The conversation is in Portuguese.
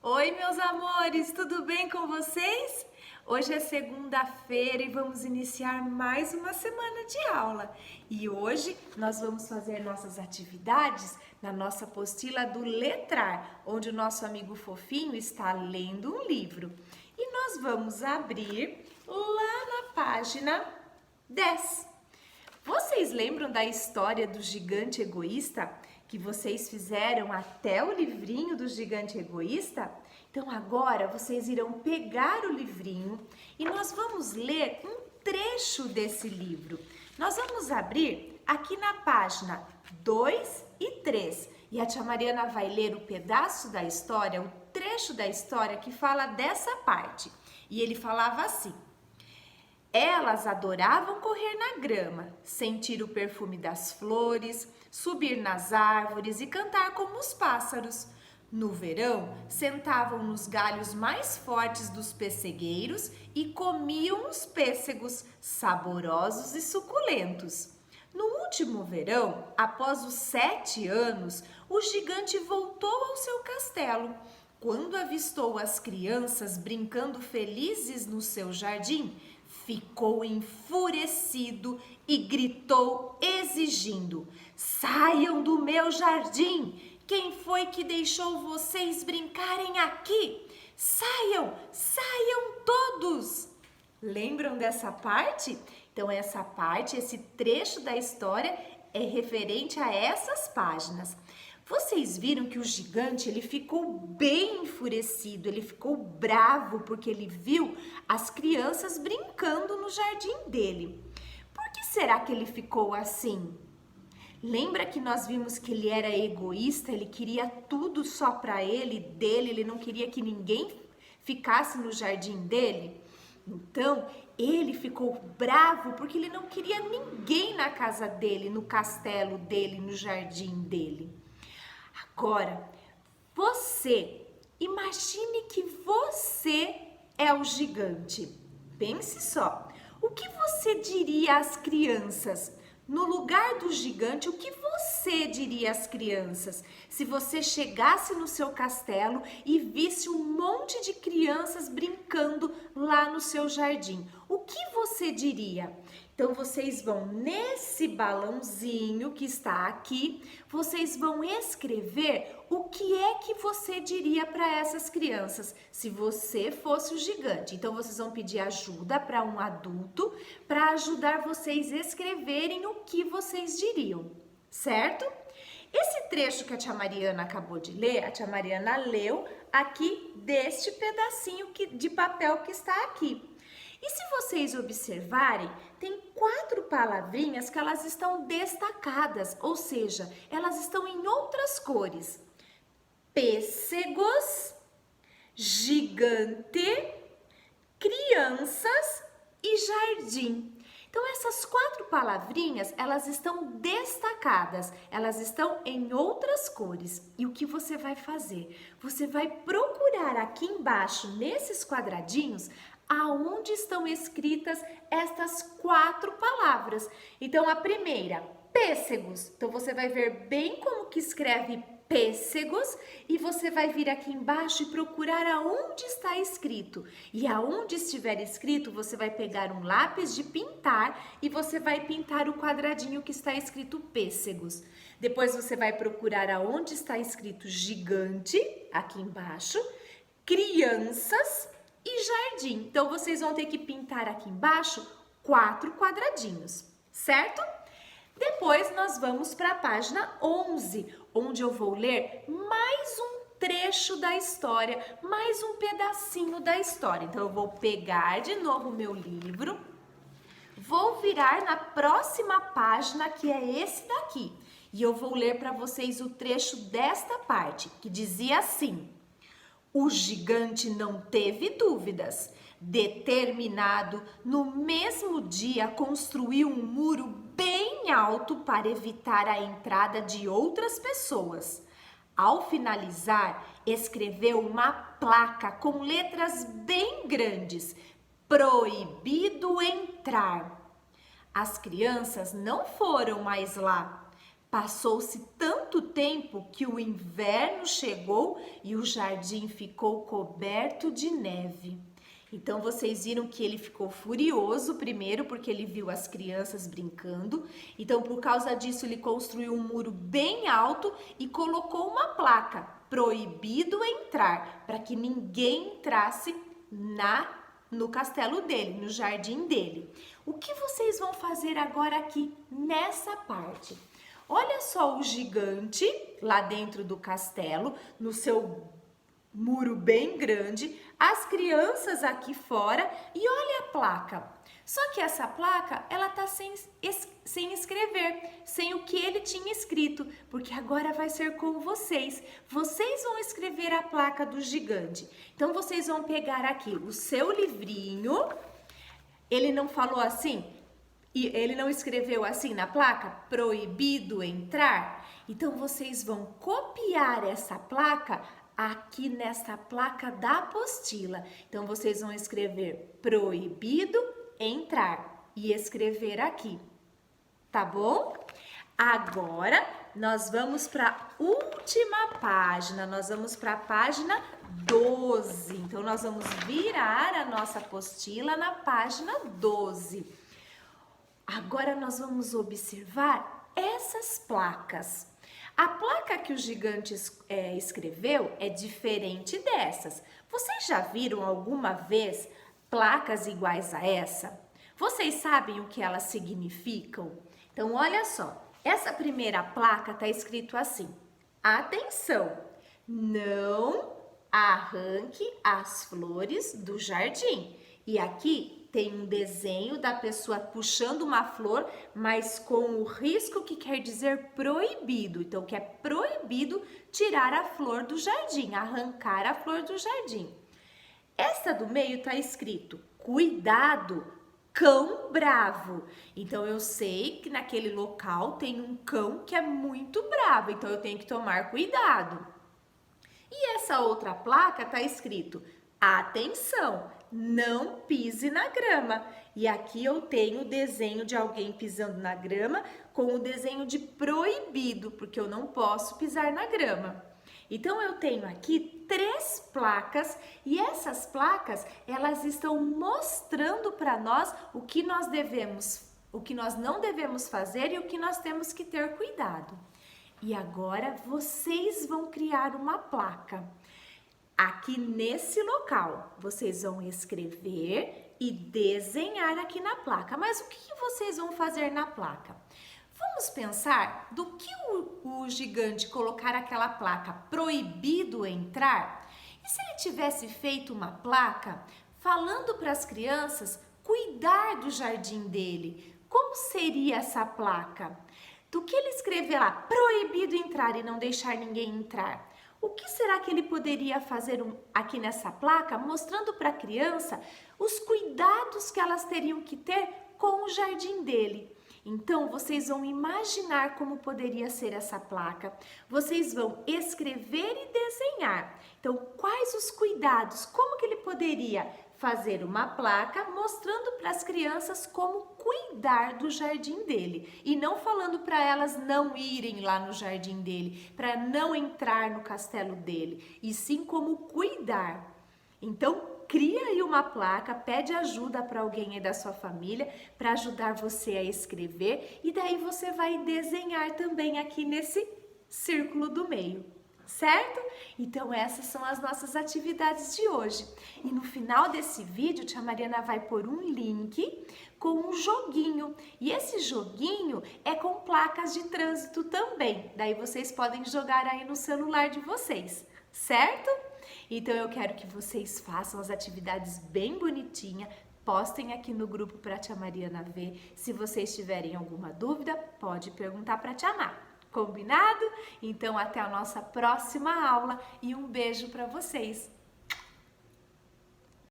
Oi, meus amores, tudo bem com vocês? Hoje é segunda-feira e vamos iniciar mais uma semana de aula. E hoje nós vamos fazer nossas atividades na nossa apostila do Letrar, onde o nosso amigo fofinho está lendo um livro. E nós vamos abrir lá na página 10. Vocês lembram da história do gigante egoísta que vocês fizeram até o livrinho do gigante egoísta? Então agora vocês irão pegar o livrinho e nós vamos ler um trecho desse livro. Nós vamos abrir aqui na página 2 e 3 e a tia Mariana vai ler o pedaço da história, o trecho da história que fala dessa parte. E ele falava assim: elas adoravam correr na grama, sentir o perfume das flores, subir nas árvores e cantar como os pássaros. No verão, sentavam nos galhos mais fortes dos pessegueiros e comiam os pêssegos, saborosos e suculentos. No último verão, após os 7 anos, o gigante voltou ao seu castelo. Quando avistou as crianças brincando felizes no seu jardim, ficou enfurecido e gritou exigindo: saiam do meu jardim! Quem foi que deixou vocês brincarem aqui? Saiam, saiam todos! Lembram dessa parte? Então essa parte, esse trecho da história é referente a essas páginas. Vocês viram que o gigante, ele ficou bem enfurecido, ele ficou bravo porque ele viu as crianças brincando no jardim dele. Por que será que ele ficou assim? Lembra que nós vimos que ele era egoísta, ele queria tudo só para ele, dele, ele não queria que ninguém ficasse no jardim dele? Então, ele ficou bravo porque ele não queria ninguém na casa dele, no castelo dele, no jardim dele. Agora, imagine que você é o gigante. Pense só, o que você diria às crianças? No lugar do gigante, o que você diria às crianças? Se você chegasse no seu castelo e visse um monte de crianças brincando lá no seu jardim, o que você diria? Então, vocês vão nesse balãozinho que está aqui, vocês vão escrever o que é que você diria para essas crianças, se você fosse o gigante. Então, vocês vão pedir ajuda para um adulto para ajudar vocês a escreverem o que vocês diriam, certo? Esse trecho que a tia Mariana acabou de ler, a tia Mariana leu aqui deste pedacinho de papel que está aqui. E se vocês observarem, tem 4 palavrinhas que elas estão destacadas, ou seja, elas estão em outras cores. Pêssegos, gigante, crianças e jardim. Então essas 4 palavrinhas, elas estão destacadas, elas estão em outras cores. E o que você vai fazer? Você vai procurar aqui embaixo, nesses quadradinhos, aonde estão escritas estas 4 palavras. Então, a primeira, pêssegos. Então, você vai ver bem como que escreve pêssegos e você vai vir aqui embaixo e procurar aonde está escrito. E aonde estiver escrito, você vai pegar um lápis de pintar e você vai pintar o quadradinho que está escrito pêssegos. Depois, você vai procurar aonde está escrito gigante, aqui embaixo, crianças e jardim. Então, vocês vão ter que pintar aqui embaixo 4 quadradinhos, certo? Depois, nós vamos para a página 11, onde eu vou ler mais um trecho da história, mais um pedacinho da história. Então, eu vou pegar de novo o meu livro, vou virar na próxima página, que é esse daqui, e eu vou ler para vocês o trecho desta parte, que dizia assim: o gigante não teve dúvidas. Determinado, no mesmo dia construiu um muro bem alto para evitar a entrada de outras pessoas. Ao finalizar, escreveu uma placa com letras bem grandes: proibido entrar. As crianças não foram mais lá. Passou-se tanto tempo que o inverno chegou e o jardim ficou coberto de neve. Então vocês viram que ele ficou furioso primeiro porque ele viu as crianças brincando. Então por causa disso ele construiu um muro bem alto e colocou uma placa: proibido entrar, para que ninguém entrasse no castelo dele, no jardim dele. O que vocês vão fazer agora aqui nessa parte? Olha só o gigante lá dentro do castelo, no seu muro bem grande, as crianças aqui fora e olha a placa. Só que essa placa, ela tá sem escrever, sem o que ele tinha escrito, porque agora vai ser com vocês. Vocês vão escrever a placa do gigante. Então vocês vão pegar aqui o seu livrinho. Ele não falou assim? E ele não escreveu assim na placa, proibido entrar? Então vocês vão copiar essa placa aqui nessa placa da apostila. Então vocês vão escrever proibido entrar e escrever aqui, tá bom? Agora nós vamos para a última página, nós vamos para a página 12. Então nós vamos virar a nossa apostila na página 12. Agora nós vamos observar essas placas. A placa que o gigante escreveu é diferente dessas. Vocês já viram alguma vez placas iguais a essa? Vocês sabem o que elas significam? Então, olha só. Essa primeira placa está escrito assim: atenção, não arranque as flores do jardim. E aqui tem um desenho da pessoa puxando uma flor, mas com o risco que quer dizer proibido. Então, que é proibido tirar a flor do jardim, arrancar a flor do jardim. Essa do meio está escrito: cuidado, cão bravo. Então, eu sei que naquele local tem um cão que é muito bravo, então eu tenho que tomar cuidado. E essa outra placa está escrito: atenção, não pise na grama. E aqui eu tenho o desenho de alguém pisando na grama com o desenho de proibido, porque eu não posso pisar na grama. Então eu tenho aqui 3 placas e essas placas, elas estão mostrando para nós o que nós não devemos fazer e o que nós temos que ter cuidado. E agora vocês vão criar uma placa. Aqui nesse local, vocês vão escrever e desenhar aqui na placa. Mas o que vocês vão fazer na placa? Vamos pensar do que o gigante colocar aquela placa proibido entrar? E se ele tivesse feito uma placa falando para as crianças cuidar do jardim dele? Como seria essa placa? Do que ele escrever lá, proibido entrar e não deixar ninguém entrar? O que será que ele poderia fazer aqui nessa placa, mostrando para a criança os cuidados que elas teriam que ter com o jardim dele? Então, vocês vão imaginar como poderia ser essa placa, vocês vão escrever e desenhar. Então, quais os cuidados, como que ele poderia fazer uma placa mostrando para as crianças como cuidar do jardim dele e não falando para elas não irem lá no jardim dele, para não entrar no castelo dele, e sim como cuidar. Então, cria aí uma placa, pede ajuda para alguém aí da sua família para ajudar você a escrever e daí você vai desenhar também aqui nesse círculo do meio. Certo? Então essas são as nossas atividades de hoje. E no final desse vídeo, tia Mariana vai pôr um link com um joguinho. E esse joguinho é com placas de trânsito também. Daí vocês podem jogar aí no celular de vocês, certo? Então eu quero que vocês façam as atividades bem bonitinha, postem aqui no grupo para a tia Mariana ver. Se vocês tiverem alguma dúvida, pode perguntar para a tia Mar. Combinado? Então até a nossa próxima aula e um beijo para vocês!